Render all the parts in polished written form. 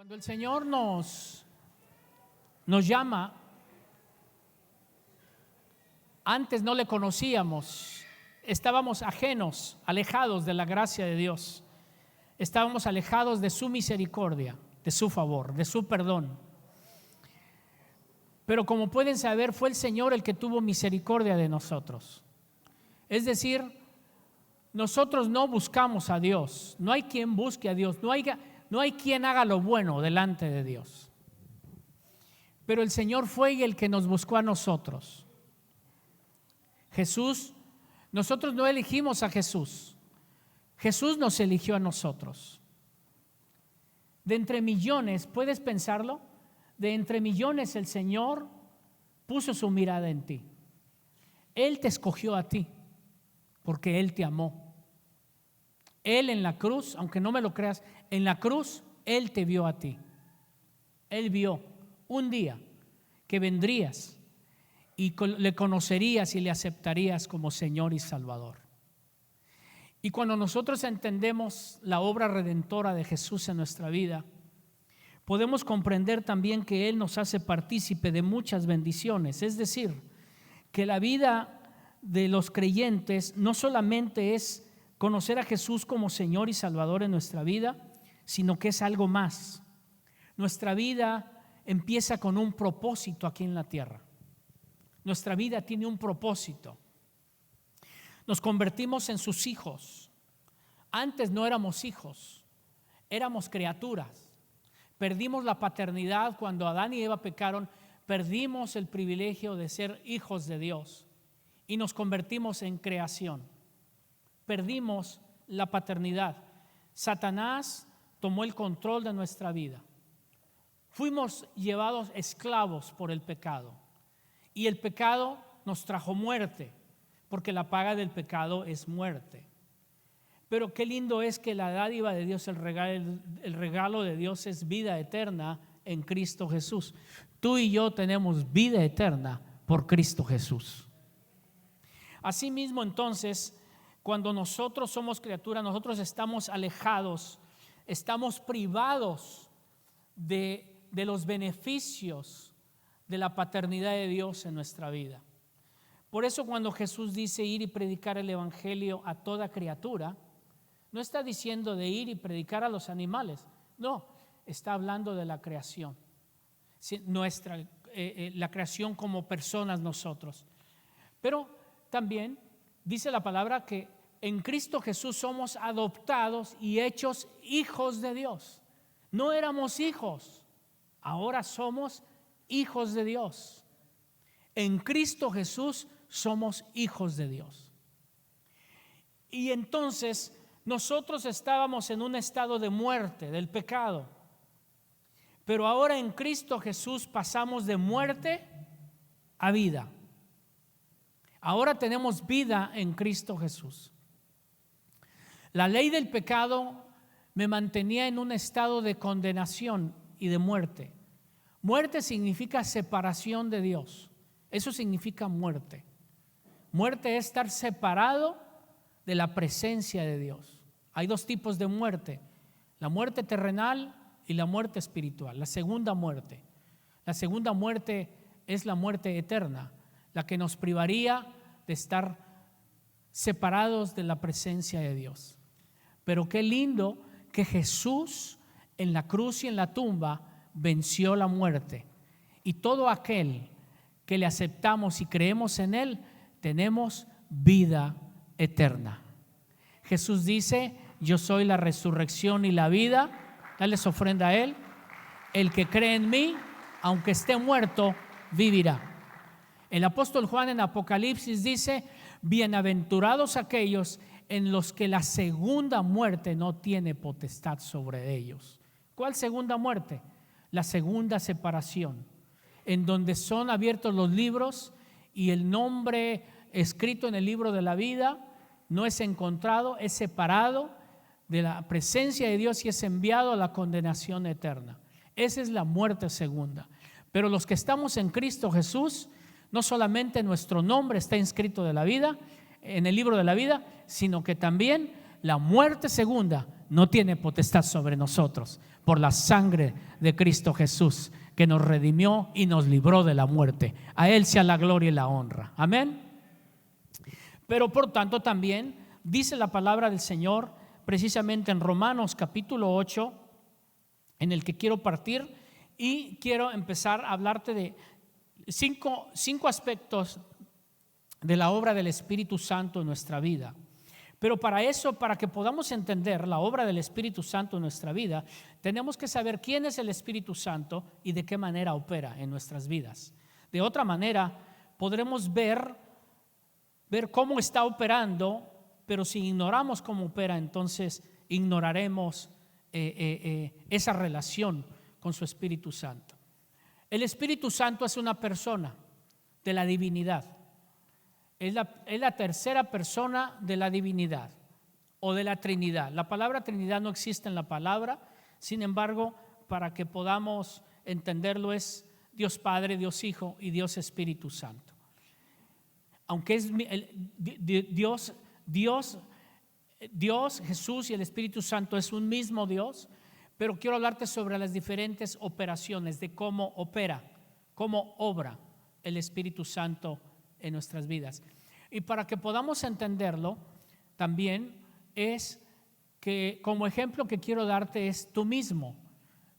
Cuando el Señor nos llama, antes no le conocíamos, estábamos ajenos, alejados de la gracia de Dios, estábamos alejados de su misericordia, de su favor, de su perdón. Pero como pueden saber, fue el Señor el que tuvo misericordia de nosotros. Es decir, nosotros no buscamos a Dios, no hay quien busque a Dios, no hay quien haga lo bueno delante de Dios. Pero el Señor fue el que nos buscó a nosotros. Jesús, nosotros no elegimos a Jesús, Jesús nos eligió a nosotros. De entre millones, ¿puedes pensarlo? De entre millones el Señor puso su mirada en ti. Él te escogió a ti porque Él te amó. Él en la cruz, aunque no me lo creas, en la cruz Él te vio a ti. Él vio un día que vendrías y le conocerías y le aceptarías como Señor y Salvador. Y cuando nosotros entendemos la obra redentora de Jesús en nuestra vida, podemos comprender también que Él nos hace partícipe de muchas bendiciones. Es decir, que la vida de los creyentes no solamente es conocer a Jesús como Señor y Salvador en nuestra vida, sino que es algo más. Nuestra vida empieza con un propósito aquí en la tierra. Nuestra vida tiene un propósito. Nos convertimos en sus hijos. Antes no éramos hijos, éramos criaturas. Perdimos la paternidad cuando Adán y Eva pecaron, perdimos el privilegio de ser hijos de Dios y nos convertimos en creación. Perdimos la paternidad. Satanás tomó el control de nuestra vida. Fuimos llevados esclavos por el pecado y el pecado nos trajo muerte, porque la paga del pecado es muerte. Pero qué lindo es que la dádiva de Dios, el regalo de Dios es vida eterna en Cristo Jesús. Tú y yo tenemos vida eterna por Cristo Jesús. Asimismo, entonces, cuando nosotros somos criaturas, nosotros estamos alejados, estamos privados de los beneficios de la paternidad de Dios en nuestra vida. Por eso cuando Jesús dice ir y predicar el evangelio a toda criatura, no está diciendo de ir y predicar a los animales, no, está hablando de la creación, la creación como personas nosotros. Pero también dice la palabra que en Cristo Jesús somos adoptados y hechos hijos de Dios. No éramos hijos, ahora somos hijos de Dios. En Cristo Jesús somos hijos de Dios. Y entonces nosotros estábamos en un estado de muerte, del pecado. Pero ahora en Cristo Jesús pasamos de muerte a vida. Ahora tenemos vida en Cristo Jesús. La ley del pecado me mantenía en un estado de condenación y de muerte. Muerte significa separación de Dios. Eso significa muerte. Muerte es estar separado de la presencia de Dios. Hay dos tipos de muerte: la muerte terrenal y la muerte espiritual. La segunda muerte es la muerte eterna, la que nos privaría de estar separados de la presencia de Dios. Pero qué lindo que Jesús en la cruz y en la tumba venció la muerte, y todo aquel que le aceptamos y creemos en Él tenemos vida eterna. Jesús dice: yo soy la resurrección y la vida. Dales ofrenda a Él. El que cree en mí, aunque esté muerto, vivirá. El apóstol Juan en Apocalipsis dice: bienaventurados aquellos en los que la segunda muerte no tiene potestad sobre ellos. ¿Cuál segunda muerte? La segunda separación, en donde son abiertos los libros y el nombre escrito en el libro de la vida no es encontrado, es separado de la presencia de Dios y es enviado a la condenación eterna. Esa es la muerte segunda. Pero los que estamos en Cristo Jesús, no solamente nuestro nombre está inscrito de la vida, en el libro de la vida, sino que también la muerte segunda no tiene potestad sobre nosotros, por la sangre de Cristo Jesús, que nos redimió y nos libró de la muerte. A Él sea la gloria y la honra. Amén. Pero por tanto también dice la palabra del Señor, precisamente en Romanos capítulo 8, en el que quiero partir, y quiero empezar a hablarte de cinco aspectos de la obra del Espíritu Santo en nuestra vida. Pero para eso, para que podamos entender la obra del Espíritu Santo en nuestra vida, tenemos que saber quién es el Espíritu Santo y de qué manera opera en nuestras vidas. De otra manera, podremos ver cómo está operando, pero si ignoramos cómo opera, entonces ignoraremos esa relación con su Espíritu Santo. El Espíritu Santo es una persona de la divinidad. Es la tercera persona de la divinidad o de la Trinidad. La palabra Trinidad no existe en la palabra, sin embargo, para que podamos entenderlo, es Dios Padre, Dios Hijo y Dios Espíritu Santo. Aunque es Dios, Jesús y el Espíritu Santo es un mismo Dios, pero quiero hablarte sobre las diferentes operaciones de cómo opera, cómo obra el Espíritu Santo en nuestras vidas. Y para que podamos entenderlo, también es que como ejemplo que quiero darte es tú mismo.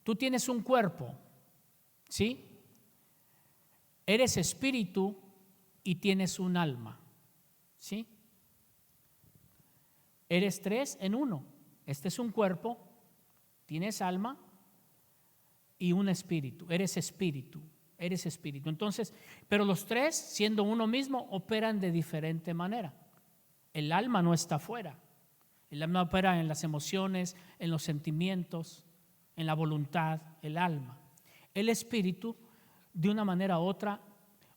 Tú tienes un cuerpo, ¿sí? Eres espíritu y tienes un alma, ¿sí? Eres tres en uno. Este es un cuerpo, tienes alma y un espíritu. Eres espíritu. Entonces, pero los tres, siendo uno mismo, operan de diferente manera. El alma no está afuera. El alma opera en las emociones, en los sentimientos, en la voluntad, el alma. El espíritu, de una manera u otra,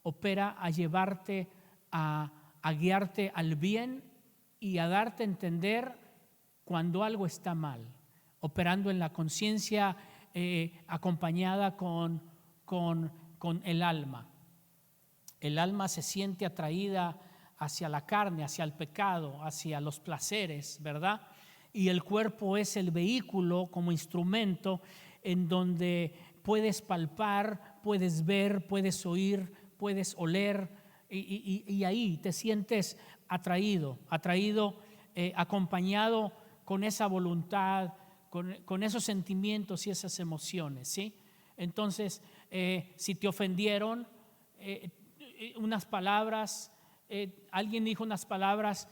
opera a llevarte, a guiarte al bien y a darte a entender cuando algo está mal, operando en la conciencia acompañada con el alma. El alma se siente atraída hacia la carne, hacia el pecado, hacia los placeres, ¿verdad? Y el cuerpo es el vehículo como instrumento en donde puedes palpar, puedes ver, puedes oír, puedes oler y ahí te sientes atraído, acompañado con esa voluntad, con esos sentimientos y esas emociones, ¿sí? Entonces, si te ofendieron unas palabras, alguien dijo unas palabras,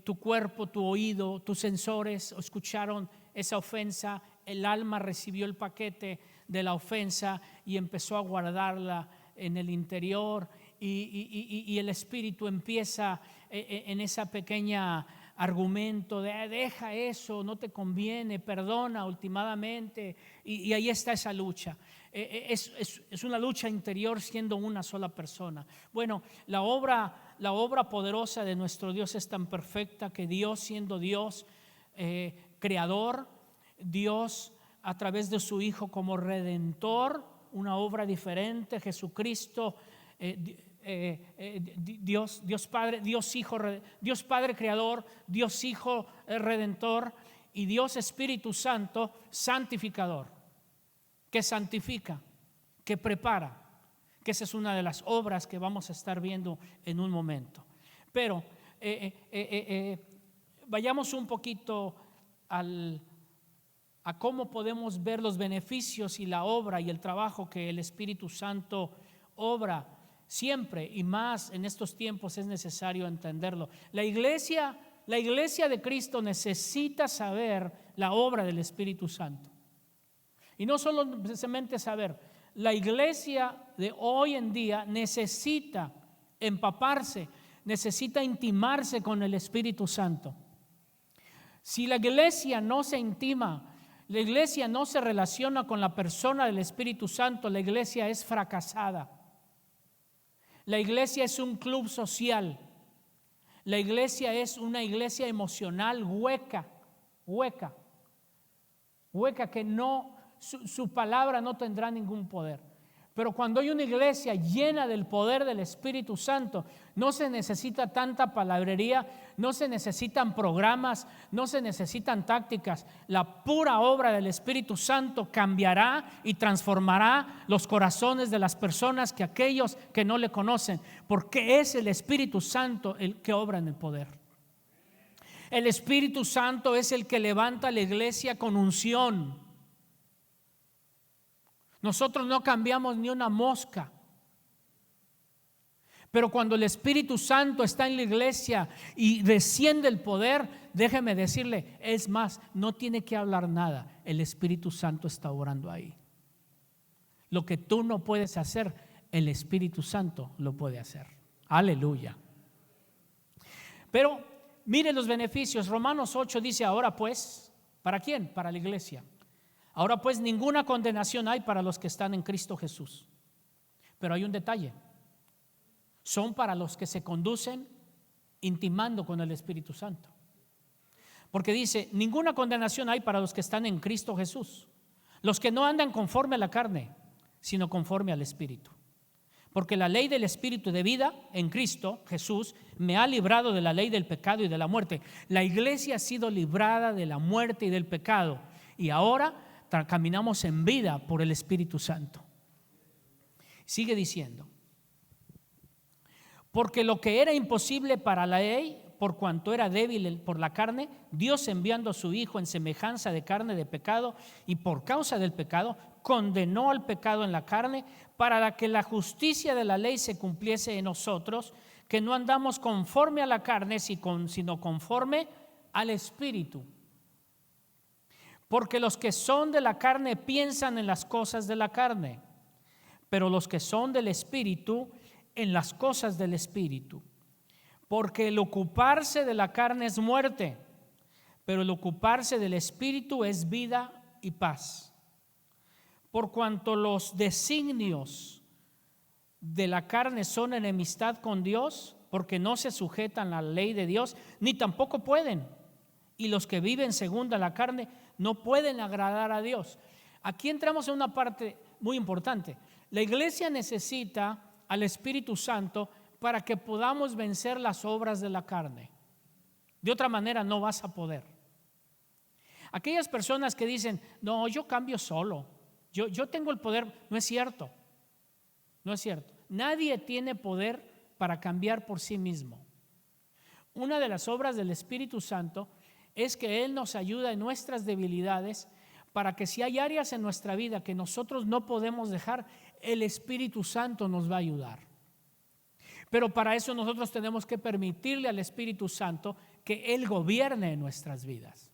tu cuerpo, tu oído, tus sensores escucharon esa ofensa, el alma recibió el paquete de la ofensa y empezó a guardarla en el interior y el espíritu empieza en esa pequeña argumento de deja eso, no te conviene, perdona últimamente, y ahí está esa lucha. Es una lucha interior siendo una sola persona. Bueno, la obra poderosa de nuestro Dios es tan perfecta que Dios, siendo Dios creador, Dios a través de su Hijo como redentor, una obra diferente, Jesucristo, Dios Padre, Dios Hijo, Dios Padre creador, Dios Hijo redentor y Dios Espíritu Santo santificador, que santifica, que prepara, que esa es una de las obras que vamos a estar viendo en un momento. Pero vayamos un poquito a cómo podemos ver los beneficios y la obra y el trabajo que el Espíritu Santo obra siempre, y más en estos tiempos es necesario entenderlo. La iglesia de Cristo necesita saber la obra del Espíritu Santo. Y no solo precisamente saber, la iglesia de hoy en día necesita empaparse, necesita intimarse con el Espíritu Santo. Si la iglesia no se intima, la iglesia no se relaciona con la persona del Espíritu Santo, la iglesia es fracasada. La iglesia es un club social. La iglesia es una iglesia emocional hueca que no, su palabra no tendrá ningún poder. Pero cuando hay una iglesia llena del poder del Espíritu Santo, no se necesita tanta palabrería, no se necesitan programas, no se necesitan tácticas. La pura obra del Espíritu Santo cambiará y transformará los corazones de las personas que aquellos que no le conocen, porque es el Espíritu Santo el que obra en el poder. El Espíritu Santo es el que levanta la iglesia con unción. Nosotros no cambiamos ni una mosca. Pero cuando el Espíritu Santo está en la iglesia y desciende el poder, déjeme decirle, es más, no tiene que hablar nada. El Espíritu Santo está orando ahí. Lo que tú no puedes hacer, el Espíritu Santo lo puede hacer. Aleluya. Pero mire los beneficios. Romanos 8 dice, ahora pues, ¿para quién? Para la iglesia. Ahora pues ninguna condenación hay para los que están en Cristo Jesús. Pero hay un detalle. Son para los que se conducen intimando con el Espíritu Santo. Porque dice, ninguna condenación hay para los que están en Cristo Jesús. Los que no andan conforme a la carne, sino conforme al Espíritu. Porque la ley del Espíritu de vida en Cristo Jesús me ha librado de la ley del pecado y de la muerte. La iglesia ha sido librada de la muerte y del pecado. Y ahora caminamos en vida por el Espíritu Santo. Sigue diciendo, porque lo que era imposible para la ley, por cuanto era débil por la carne, Dios enviando a su Hijo en semejanza de carne de pecado y por causa del pecado, condenó al pecado en la carne para que la justicia de la ley se cumpliese en nosotros, que no andamos conforme a la carne, sino conforme al Espíritu. Porque los que son de la carne piensan en las cosas de la carne, pero los que son del Espíritu en las cosas del Espíritu. Porque el ocuparse de la carne es muerte, pero el ocuparse del Espíritu es vida y paz. Por cuanto los designios de la carne son enemistad con Dios, porque no se sujetan a la ley de Dios, ni tampoco pueden. Y los que viven según la carne no pueden agradar a Dios. Aquí entramos en una parte muy importante. La iglesia necesita al Espíritu Santo para que podamos vencer las obras de la carne. De otra manera no vas a poder. Aquellas personas que dicen, no, yo cambio solo, yo tengo el poder, no es cierto. No es cierto. Nadie tiene poder para cambiar por sí mismo. Una de las obras del Espíritu Santo es que Él nos ayuda en nuestras debilidades para que si hay áreas en nuestra vida que nosotros no podemos dejar, el Espíritu Santo nos va a ayudar. Pero para eso nosotros tenemos que permitirle al Espíritu Santo que Él gobierne en nuestras vidas.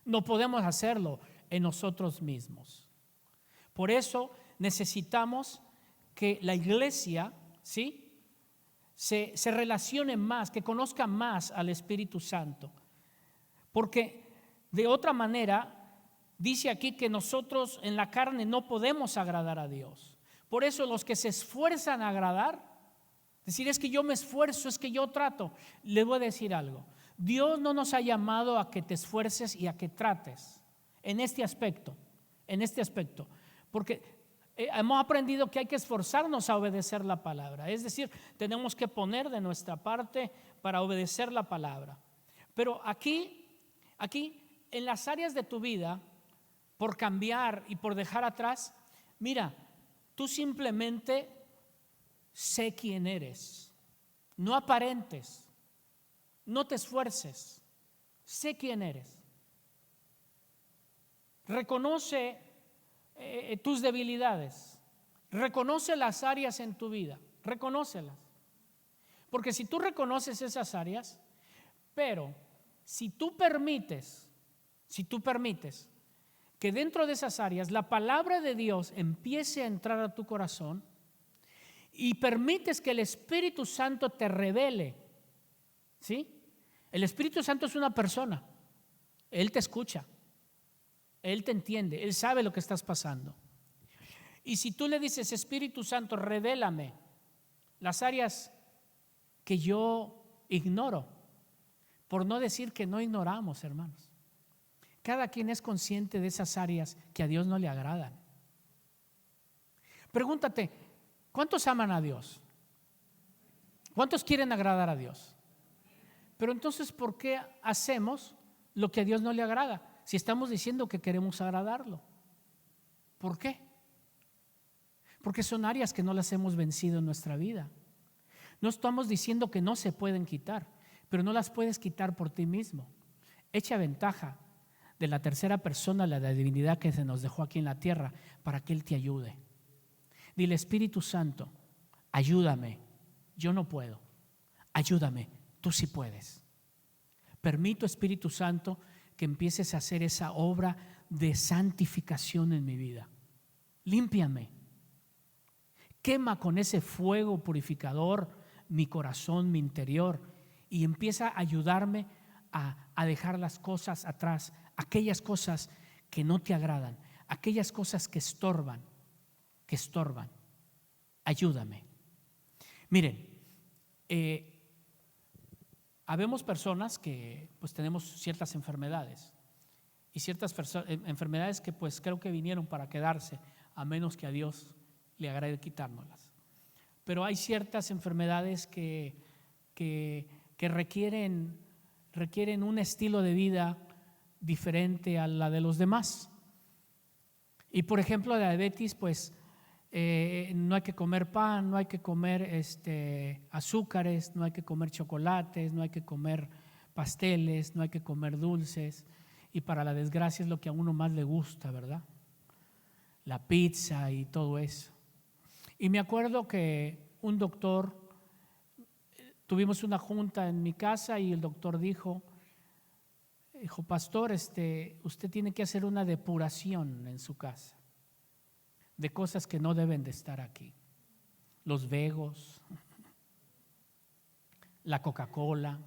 No podemos hacerlo en nosotros mismos. Por eso necesitamos que la iglesia, ¿sí?, se relacione más, que conozca más al Espíritu Santo. Porque de otra manera, dice aquí que nosotros en la carne no podemos agradar a Dios. Por eso los que se esfuerzan a agradar, decir es que yo me esfuerzo, es que yo trato. Les voy a decir algo. Dios no nos ha llamado a que te esfuerces y a que trates en este aspecto. Porque hemos aprendido que hay que esforzarnos a obedecer la palabra. Es decir, tenemos que poner de nuestra parte para obedecer la palabra. Pero aquí en las áreas de tu vida, por cambiar y por dejar atrás, mira, tú simplemente sé quién eres. No aparentes, no te esfuerces, sé quién eres. Reconoce tus debilidades, reconoce las áreas en tu vida, reconócelas. Porque si tú reconoces esas áreas, pero si tú permites que dentro de esas áreas la palabra de Dios empiece a entrar a tu corazón y permites que el Espíritu Santo te revele, ¿sí? El Espíritu Santo es una persona, Él te escucha, Él te entiende, Él sabe lo que estás pasando. Y si tú le dices, Espíritu Santo, revélame las áreas que yo ignoro, por no decir que no ignoramos, hermanos. Cada quien es consciente de esas áreas que a Dios no le agradan. Pregúntate, ¿cuántos aman a Dios? ¿Cuántos quieren agradar a Dios? Pero entonces, ¿por qué hacemos lo que a Dios no le agrada? Si estamos diciendo que queremos agradarlo. ¿Por qué? Porque son áreas que no las hemos vencido en nuestra vida. No estamos diciendo que no se pueden quitar, pero no las puedes quitar por ti mismo. Echa ventaja de la tercera persona, la divinidad que se nos dejó aquí en la tierra, para que Él te ayude. Dile: Espíritu Santo, ayúdame, yo no puedo. Ayúdame, tú sí puedes. Permito, Espíritu Santo, que empieces a hacer esa obra de santificación en mi vida. Límpiame. Quema con ese fuego purificador mi corazón, mi interior, y empieza a ayudarme a dejar las cosas atrás, aquellas cosas que no te agradan, aquellas cosas que estorban. Ayúdame. Miren, habemos personas que pues tenemos ciertas enfermedades, y ciertas enfermedades que pues creo que vinieron para quedarse, a menos que a Dios le agrade quitárnoslas. Pero hay ciertas enfermedades que requieren un estilo de vida diferente a la de los demás. Y por ejemplo, la diabetes, pues no hay que comer pan, no hay que comer azúcares, no hay que comer chocolates, no hay que comer pasteles, no hay que comer dulces. Y para la desgracia es lo que a uno más le gusta, ¿verdad? La pizza y todo eso. Y me acuerdo que un doctor, tuvimos una junta en mi casa y el doctor dijo: pastor, usted tiene que hacer una depuración en su casa de cosas que no deben de estar aquí. Los vegos, la Coca-Cola,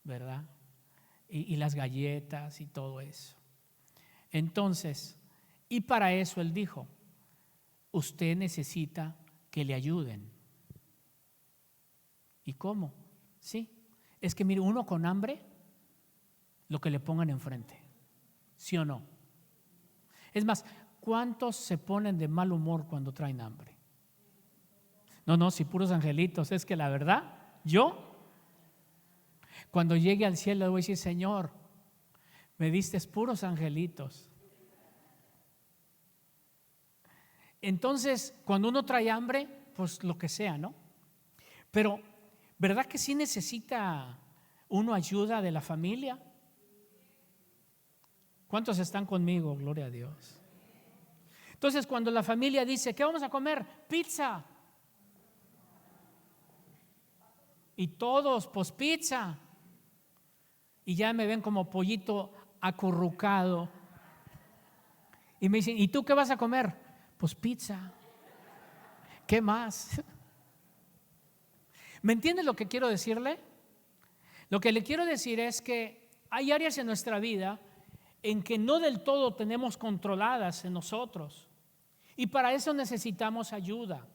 ¿verdad? Y las galletas y todo eso. Entonces, y para eso él dijo: usted necesita que le ayuden. ¿Y cómo? Sí, es que mire, uno con hambre, lo que le pongan enfrente, ¿sí o no? Es más, ¿cuántos se ponen de mal humor cuando traen hambre? No, si puros angelitos. Es que la verdad, yo cuando llegue al cielo le voy a decir: Señor, me diste puros angelitos. Entonces, cuando uno trae hambre, pues lo que sea, ¿no? Pero, ¿verdad que sí necesita uno ayuda de la familia? ¿Cuántos están conmigo? Gloria a Dios. Entonces, cuando la familia dice: ¿qué vamos a comer? Pizza. Y todos, pues pizza. Y ya me ven como pollito acurrucado. Y me dicen: ¿y tú qué vas a comer? Pues pizza. ¿Qué más? ¿Me entiendes lo que quiero decirle? Lo que le quiero decir es que hay áreas en nuestra vida en que no del todo tenemos controladas en nosotros. Y para eso necesitamos ayuda.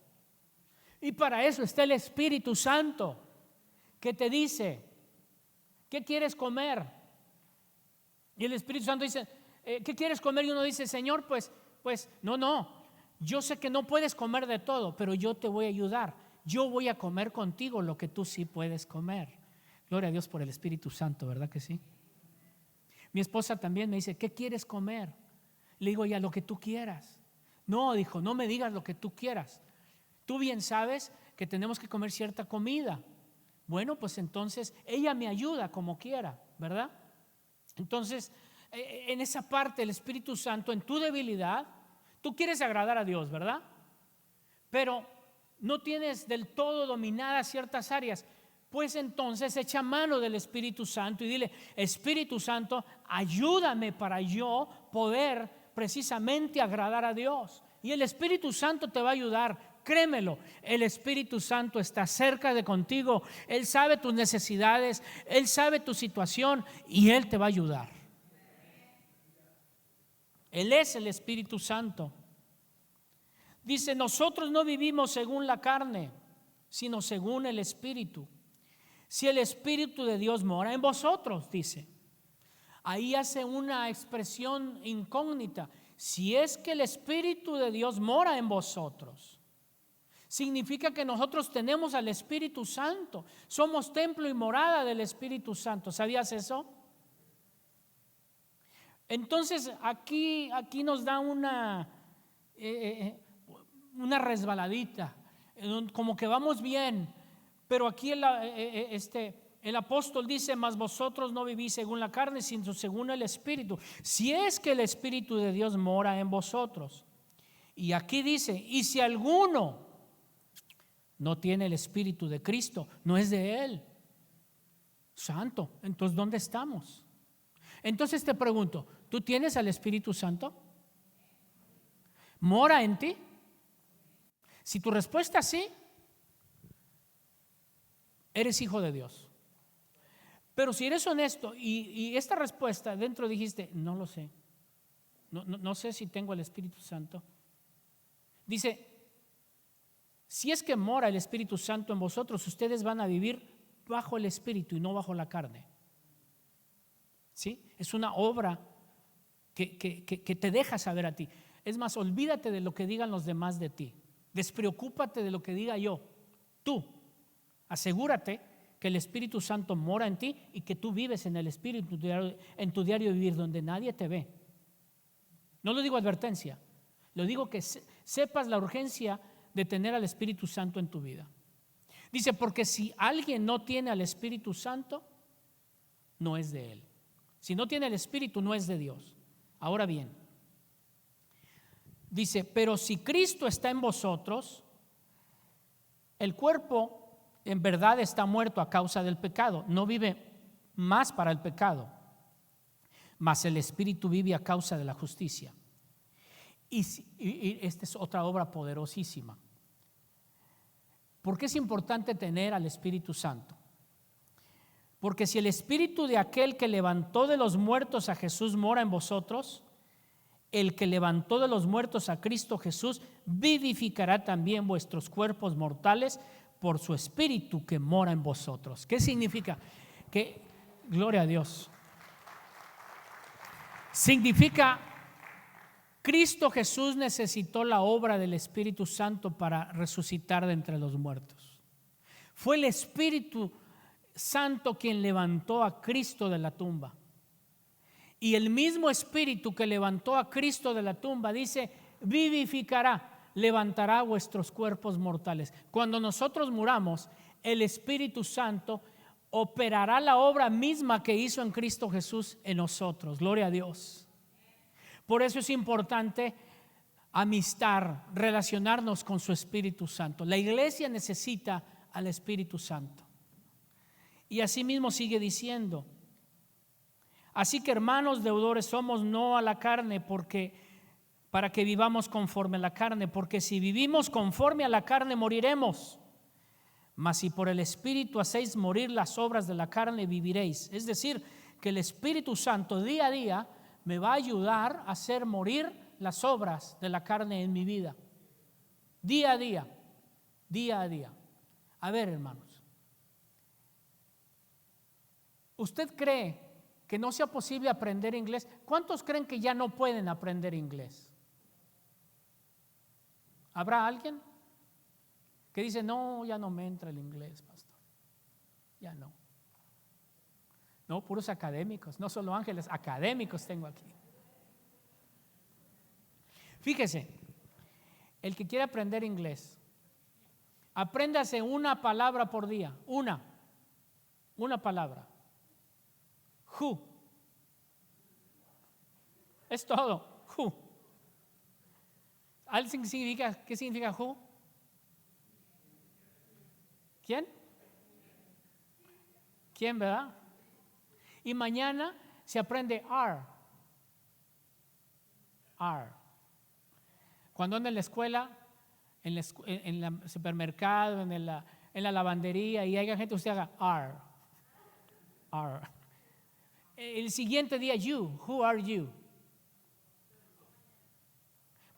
Y para eso está el Espíritu Santo, que te dice: ¿qué quieres comer? Y el Espíritu Santo dice: ¿qué quieres comer? Y uno dice: Señor, pues no. Yo sé que no puedes comer de todo, pero yo te voy a ayudar. Yo voy a comer contigo lo que tú sí puedes comer. Gloria a Dios por el Espíritu Santo, ¿verdad que sí? Mi esposa también me dice: ¿qué quieres comer? Le digo: ya, lo que tú quieras. No, dijo, no me digas lo que tú quieras. Tú bien sabes que tenemos que comer cierta comida. Bueno, pues entonces ella me ayuda como quiera, ¿verdad? Entonces, en esa parte el Espíritu Santo, en tu debilidad, tú quieres agradar a Dios, ¿verdad? Pero no tienes del todo dominadas ciertas áreas. Pues entonces echa mano del Espíritu Santo y dile: Espíritu Santo, ayúdame para yo poder precisamente agradar a Dios. Y el Espíritu Santo te va a ayudar. Créemelo, el Espíritu Santo está cerca de contigo. Él sabe tus necesidades, Él sabe tu situación y Él te va a ayudar. Él es el Espíritu Santo. Dice: nosotros no vivimos según la carne, sino según el Espíritu. Si el Espíritu de Dios mora en vosotros, dice. Ahí hace una expresión incógnita. si es que el Espíritu de Dios mora en vosotros, significa que nosotros tenemos al Espíritu Santo. Somos templo y morada del Espíritu Santo. ¿Sabías eso? Entonces aquí nos da una resbaladita, como que vamos bien, pero aquí el apóstol dice: mas vosotros no vivís según la carne, sino según el Espíritu, si es que el Espíritu de Dios mora en vosotros. Y aquí dice: y si alguno no tiene el Espíritu de Cristo, no es de Él. Santo. Entonces, ¿dónde estamos? Entonces te pregunto, ¿tú tienes al Espíritu Santo? ¿Mora en ti? Si tu respuesta es sí, eres hijo de Dios. Pero si eres honesto y esta respuesta dentro dijiste: no lo sé, no sé si tengo el Espíritu Santo. Dice: si es que mora el Espíritu Santo en vosotros, ustedes van a vivir bajo el Espíritu y no bajo la carne. ¿Sí? Es una obra que te deja saber a ti. Es más, olvídate de lo que digan los demás de ti. Despreocúpate de lo que diga yo. Tú, asegúrate que el Espíritu Santo mora en ti y que tú vives en el Espíritu, en tu diario vivir, donde nadie te ve. No lo digo advertencia, lo digo que sepas la urgencia de tener al Espíritu Santo en tu vida. Dice: porque si alguien no tiene al Espíritu Santo, no es de Él. Si no tiene el Espíritu, no es de Dios. Ahora bien, dice: pero si Cristo está en vosotros, el cuerpo en verdad está muerto a causa del pecado, no vive más para el pecado, mas el Espíritu vive a causa de la justicia. Y esta es otra obra poderosísima. ¿Por qué es importante tener al Espíritu Santo? Porque si el Espíritu de aquel que levantó de los muertos a Jesús mora en vosotros, el que levantó de los muertos a Cristo Jesús vivificará también vuestros cuerpos mortales por su Espíritu que mora en vosotros. ¿Qué significa? Que, gloria a Dios, significa: Cristo Jesús necesitó la obra del Espíritu Santo para resucitar de entre los muertos. Fue el Espíritu Santo quien levantó a Cristo de la tumba. Y el mismo Espíritu que levantó a Cristo de la tumba, dice, vivificará, levantará vuestros cuerpos mortales. Cuando nosotros muramos, el Espíritu Santo operará la obra misma que hizo en Cristo Jesús en nosotros. Gloria a Dios. Por eso es importante amistar, relacionarnos con su Espíritu Santo. La iglesia necesita al Espíritu Santo. Y así mismo sigue diciendo: así que, hermanos deudores, somos no a la carne, para que vivamos conforme a la carne, porque si vivimos conforme a la carne moriremos. Mas si por el Espíritu hacéis morir las obras de la carne, viviréis. Es decir, que el Espíritu Santo día a día me va a ayudar a hacer morir las obras de la carne en mi vida. Día a día, día a día. A ver, hermanos, ¿usted cree que no sea posible aprender inglés? ¿Cuántos creen que ya no pueden aprender inglés? ¿Habrá alguien que dice: no, ya no me entra el inglés, pastor? Ya no. No, puros académicos, no solo ángeles, académicos tengo aquí. Fíjese, el que quiere aprender inglés, apréndase una palabra por día, una palabra. Who. Es todo. Who. ¿Qué significa who? ¿Quién? ¿Quién, verdad? Y mañana se aprende are. Are. Cuando anda en la escuela, en el supermercado, en la lavandería y haya gente, usted haga are. Are. El siguiente día, you. Who are you?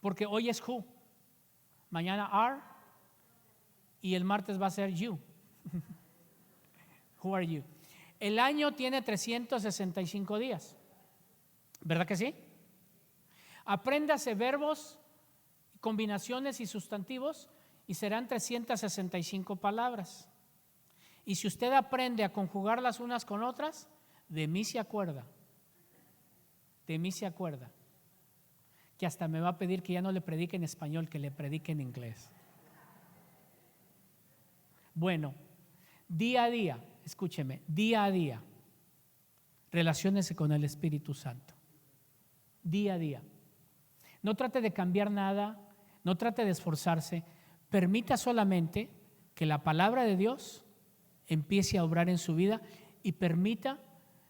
Porque hoy es who, mañana are y el martes va a ser you. Who are you? El año tiene 365 días, ¿verdad que sí? Apréndase verbos, combinaciones y sustantivos y serán 365 palabras. Y si usted aprende a conjugar las unas con otras, de mí se acuerda. De mí se acuerda. Que hasta me va a pedir que ya no le predique en español, que le predique en inglés. Bueno, día a día, escúcheme, día a día, relaciónese con el Espíritu Santo. Día a día. No trate de cambiar nada, no trate de esforzarse, permita solamente que la palabra de Dios empiece a obrar en su vida y permita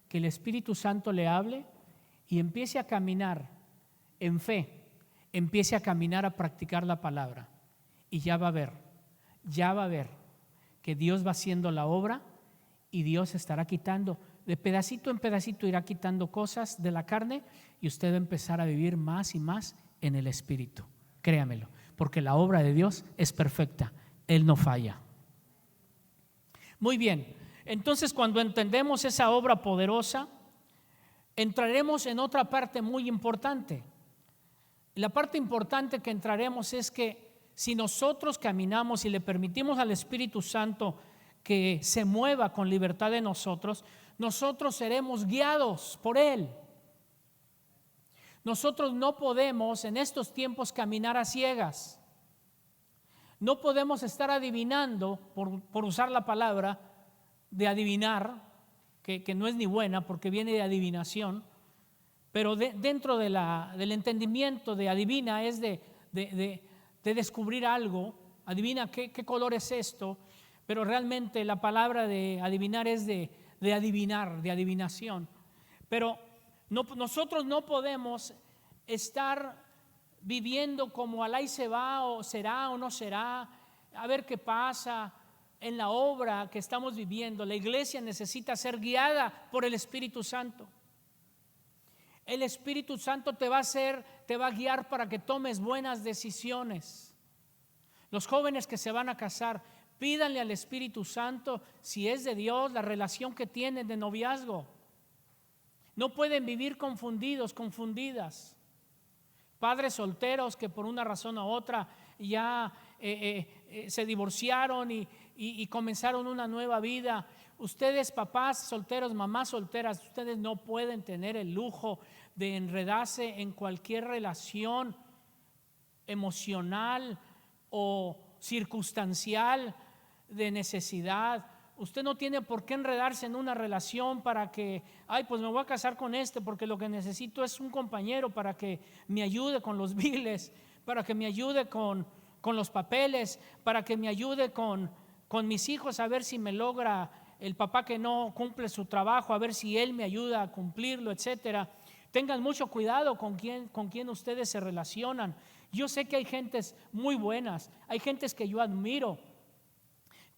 que el Espíritu Santo le hable y empiece a caminar en fe, empiece a caminar a practicar la palabra y ya va a ver que Dios va haciendo la obra y Dios estará quitando, de pedacito en pedacito irá quitando cosas de la carne y usted va a empezar a vivir más y más en el Espíritu. Créamelo, porque la obra de Dios es perfecta, Él no falla. Muy bien, entonces cuando entendemos esa obra poderosa, entraremos en otra parte muy importante. La parte importante que entraremos es que si nosotros caminamos y le permitimos al Espíritu Santo que se mueva con libertad en nosotros, nosotros seremos guiados por Él. Nosotros no podemos en estos tiempos caminar a ciegas. No podemos estar adivinando, por usar la palabra de adivinar, que no es ni buena porque viene de adivinación, pero dentro del entendimiento de adivina es de descubrir algo, adivina qué color es esto, pero realmente la palabra de adivinar es de adivinar, de adivinación. Pero nosotros no podemos estar viviendo como al ahí se va, o será o no será, a ver qué pasa en la obra que estamos viviendo. La iglesia necesita ser guiada por el Espíritu Santo. El Espíritu Santo te va a guiar para que tomes buenas decisiones. Los jóvenes que se van a casar, pídanle al Espíritu Santo, si es de Dios, la relación que tienen de noviazgo. No pueden vivir confundidos, confundidas. Padres solteros que por una razón u otra ya se divorciaron y comenzaron una nueva vida. Ustedes, papás solteros, mamás solteras, ustedes no pueden tener el lujo de enredarse en cualquier relación emocional o circunstancial de necesidad. Usted no tiene por qué enredarse en una relación para que, pues me voy a casar con porque lo que necesito es un compañero para que me ayude con los biles, para que me ayude con los papeles, para que me ayude con mis hijos, a ver si me logra el papá que no cumple su trabajo, a ver si él me ayuda a cumplirlo, etcétera. Tengan mucho cuidado con quién ustedes se relacionan. Yo sé que hay gentes muy buenas, hay gentes que yo admiro,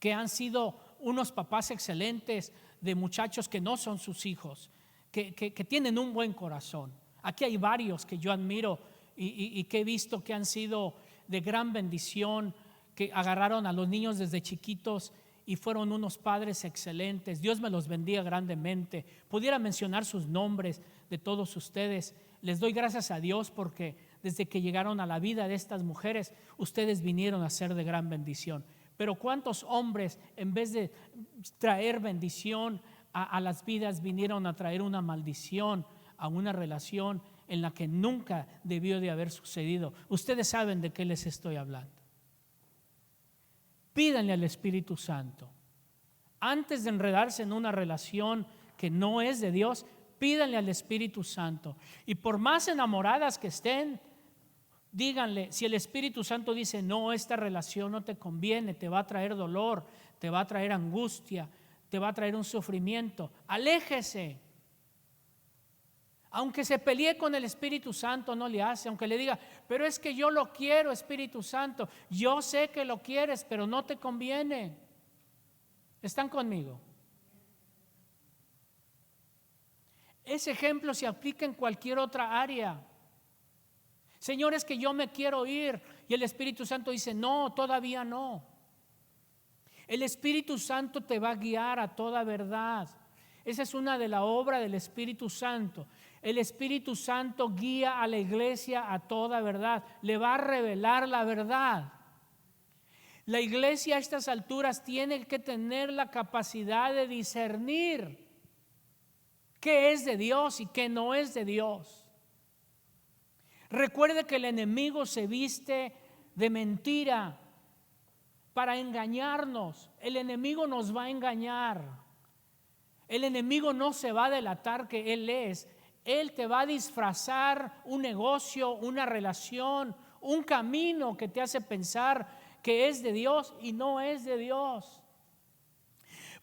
que han sido unos papás excelentes de muchachos que no son sus hijos, que tienen un buen corazón. Aquí hay varios que yo admiro y que he visto que han sido de gran bendición, que agarraron a los niños desde chiquitos y fueron unos padres excelentes. Dios me los bendiga grandemente. Pudiera mencionar sus nombres de todos ustedes. Les doy gracias a Dios porque desde que llegaron a la vida de estas mujeres, ustedes vinieron a ser de gran bendición. Pero ¿cuántos hombres, en vez de traer bendición a las vidas, vinieron a traer una maldición a una relación en la que nunca debió de haber sucedido? Ustedes saben de qué les estoy hablando. Pídanle al Espíritu Santo. Antes de enredarse en una relación que no es de Dios, pídanle al Espíritu Santo. Y por más enamoradas que estén, díganle, si el Espíritu Santo dice, no, esta relación no te conviene, te va a traer dolor, te va a traer angustia, te va a traer un sufrimiento, aléjese. Aunque se pelee con el Espíritu Santo, no le hace. Aunque le diga, pero es que yo lo quiero, Espíritu Santo. Yo sé que lo quieres, pero no te conviene. ¿Están conmigo? Ese ejemplo se aplica en cualquier otra área. Señor, es que yo me quiero ir. Y el Espíritu Santo dice, no, todavía no. El Espíritu Santo te va a guiar a toda verdad. Esa es una de la obra del Espíritu Santo. El Espíritu Santo guía a la iglesia a toda verdad. Le va a revelar la verdad. La iglesia a estas alturas tiene que tener la capacidad de discernir qué es de Dios y qué no es de Dios. Recuerde que el enemigo se viste de mentira para engañarnos. El enemigo nos va a engañar. El enemigo no se va a delatar que él es. Él te va a disfrazar un negocio, una relación, un camino que te hace pensar que es de Dios y no es de Dios.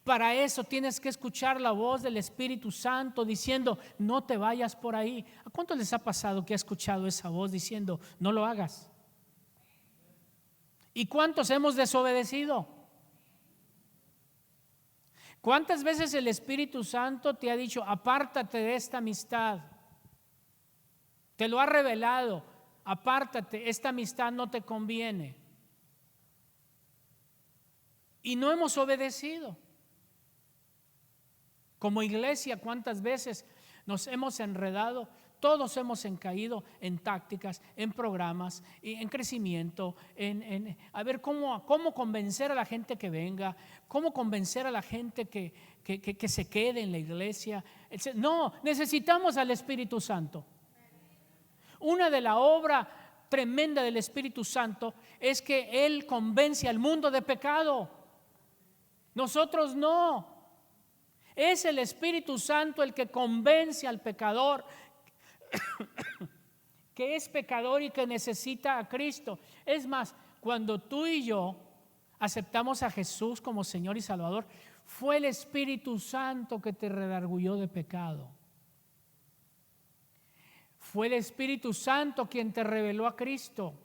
Para eso tienes que escuchar la voz del Espíritu Santo diciendo, no te vayas por ahí. ¿A cuántos les ha pasado que ha escuchado esa voz diciendo, no lo hagas? ¿Y cuántos hemos desobedecido? ¿Cuántas veces el Espíritu Santo te ha dicho, apártate de esta amistad? Te lo ha revelado, apártate, esta amistad no te conviene. Y no hemos obedecido. Como iglesia, ¿cuántas veces nos hemos enredado? Todos hemos caído en tácticas, en programas, en crecimiento, a ver cómo convencer a la gente que venga, cómo convencer a la gente que se quede en la iglesia. No, necesitamos al Espíritu Santo. Una de la obra tremenda del Espíritu Santo es que Él convence al mundo de pecado. Nosotros no. Es el Espíritu Santo el que convence al pecador que es pecador y que necesita a Cristo. Es más, cuando tú y yo aceptamos a Jesús como Señor y Salvador, fue el Espíritu Santo que te redarguyó de pecado. Fue el Espíritu Santo quien te reveló a Cristo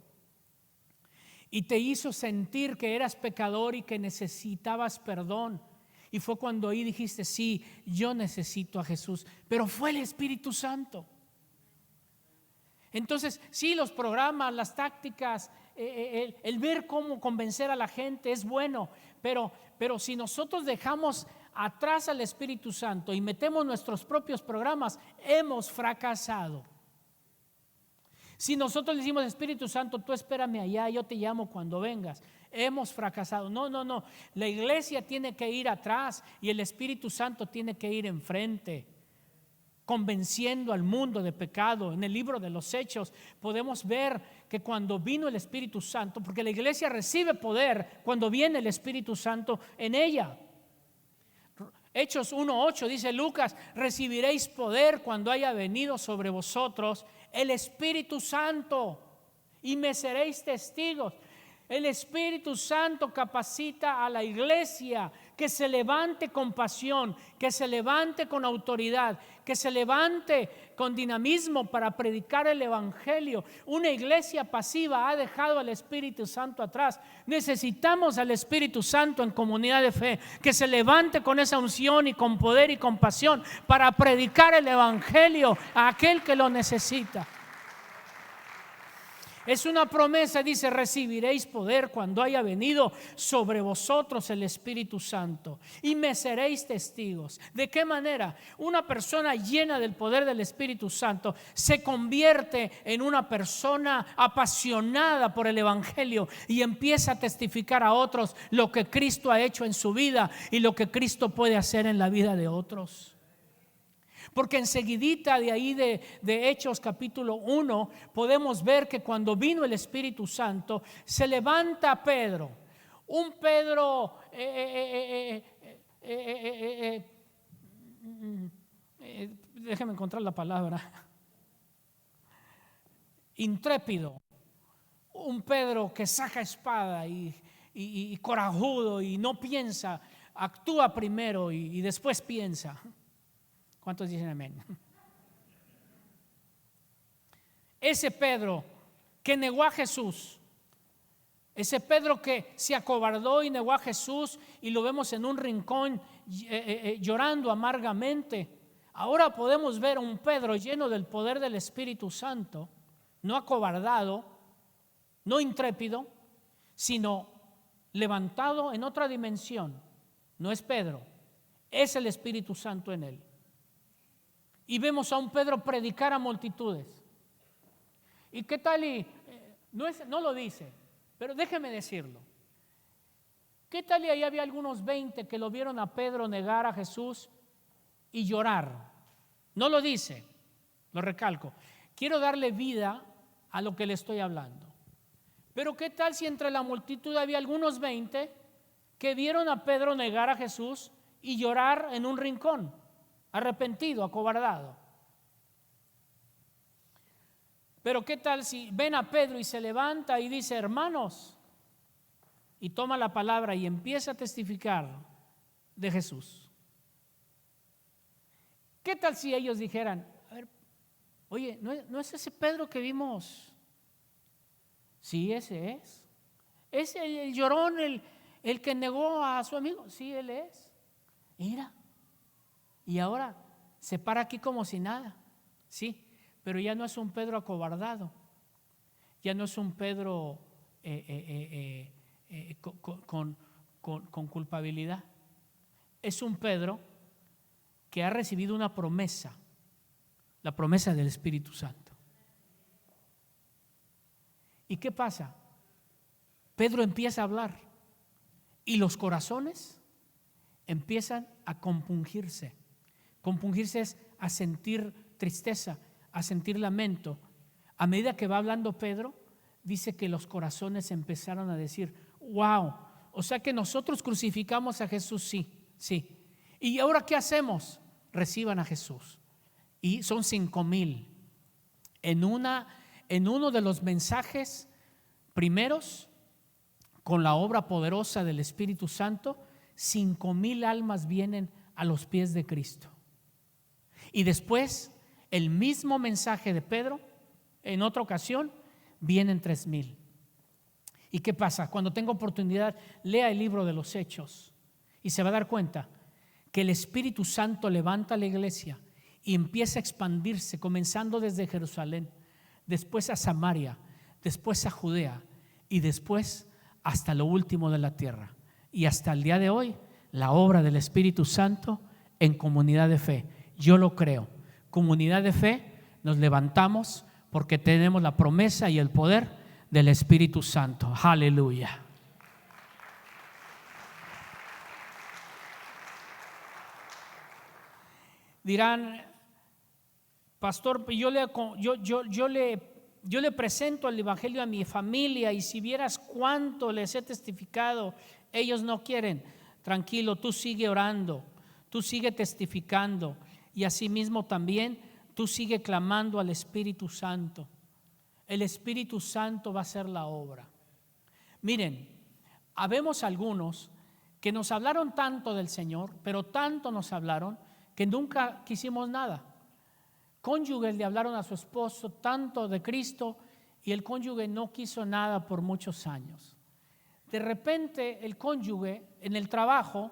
y te hizo sentir que eras pecador y que necesitabas perdón. Y fue cuando ahí dijiste, sí, yo necesito a Jesús. Pero fue el Espíritu Santo. Entonces, sí, los programas, las tácticas, el ver cómo convencer a la gente es bueno, pero si nosotros dejamos atrás al Espíritu Santo y metemos nuestros propios programas, hemos fracasado. Si nosotros le decimos, Espíritu Santo, tú espérame allá, yo te llamo cuando vengas, hemos fracasado. No, la iglesia tiene que ir atrás y el Espíritu Santo tiene que ir enfrente, convenciendo al mundo de pecado. En el libro de los Hechos podemos ver que cuando vino el Espíritu Santo, porque la iglesia recibe poder cuando viene el Espíritu Santo en ella. Hechos 1:8 dice Lucas, recibiréis poder cuando haya venido sobre vosotros el Espíritu Santo y me seréis testigos. El Espíritu Santo capacita a la iglesia que se levante con pasión, que se levante con autoridad, que se levante con dinamismo para predicar el Evangelio. Una iglesia pasiva ha dejado al Espíritu Santo atrás. Necesitamos al Espíritu Santo en comunidad de fe, que se levante con esa unción y con poder y con pasión para predicar el Evangelio a aquel que lo necesita. Es una promesa, dice, recibiréis poder cuando haya venido sobre vosotros el Espíritu Santo y me seréis testigos. ¿De qué manera? Una persona llena del poder del Espíritu Santo se convierte en una persona apasionada por el Evangelio y empieza a testificar a otros lo que Cristo ha hecho en su vida y lo que Cristo puede hacer en la vida de otros. Porque enseguidita de ahí de Hechos capítulo 1 podemos ver que cuando vino el Espíritu Santo se levanta Pedro, un Pedro déjeme encontrar la palabra, intrépido, un Pedro que saca espada y corajudo y no piensa, actúa primero y después piensa. ¿Cuántos dicen amén? Ese Pedro que negó a Jesús, ese Pedro que se acobardó y negó a Jesús y lo vemos en un rincón llorando amargamente. Ahora podemos ver a un Pedro lleno del poder del Espíritu Santo, no acobardado, no intrépido, sino levantado en otra dimensión. No es Pedro, es el Espíritu Santo en él. y vemos a un Pedro predicar a multitudes. ¿Y qué tal? No lo dice, pero déjeme decirlo. ¿Qué tal y ahí había algunos 20 que lo vieron a Pedro negar a Jesús y llorar? No lo dice, lo recalco. Quiero darle vida a lo que le estoy hablando. Pero ¿qué tal si entre la multitud había algunos 20 que vieron a Pedro negar a Jesús y llorar en un rincón, arrepentido, acobardado? Pero ¿qué tal si ven a Pedro y se levanta y dice: hermanos, y toma la palabra y empieza a testificar de Jesús? ¿Qué tal si ellos dijeran: a ver, oye, ¿no es ese Pedro que vimos? Sí, ese es. ¿Es el llorón, el que negó a su amigo? Sí, él es. Mira, y ahora se para aquí como si nada. Sí, pero ya no es un Pedro acobardado, ya no es un Pedro con culpabilidad. Es un Pedro que ha recibido una promesa, la promesa del Espíritu Santo. ¿Y qué pasa? Pedro empieza a hablar y los corazones empiezan a compungirse. Compungirse es a sentir tristeza, a sentir lamento. A medida que va hablando Pedro, dice que los corazones empezaron a decir: wow, o sea que nosotros crucificamos a Jesús, sí. ¿Y ahora qué hacemos? Reciban a Jesús. Y son 5,000 en uno de los mensajes primeros, con la obra poderosa del Espíritu Santo. 5,000 almas vienen a los pies de Cristo. Y después, el mismo mensaje de Pedro, en otra ocasión, vienen 3,000. ¿Y qué pasa? Cuando tenga oportunidad, lea el libro de los Hechos y se va a dar cuenta que el Espíritu Santo levanta la iglesia y empieza a expandirse, comenzando desde Jerusalén, después a Samaria, después a Judea y después hasta lo último de la tierra. Y hasta el día de hoy, la obra del Espíritu Santo en comunidad de fe. Yo lo creo. Comunidad de fe, nos levantamos porque tenemos la promesa y el poder del Espíritu Santo. Aleluya. Dirán: pastor, yo le presento el evangelio a mi familia y si vieras cuánto les he testificado, ellos no quieren. Tranquilo, tú sigue orando, tú sigue testificando y asimismo también tú sigue clamando al Espíritu Santo. El Espíritu Santo va a hacer la obra. Miren, habemos algunos que nos hablaron tanto del Señor, pero tanto nos hablaron que nunca quisimos nada. Cónyuges le hablaron a su esposo tanto de Cristo y el cónyuge no quiso nada por muchos años. De repente el cónyuge en el trabajo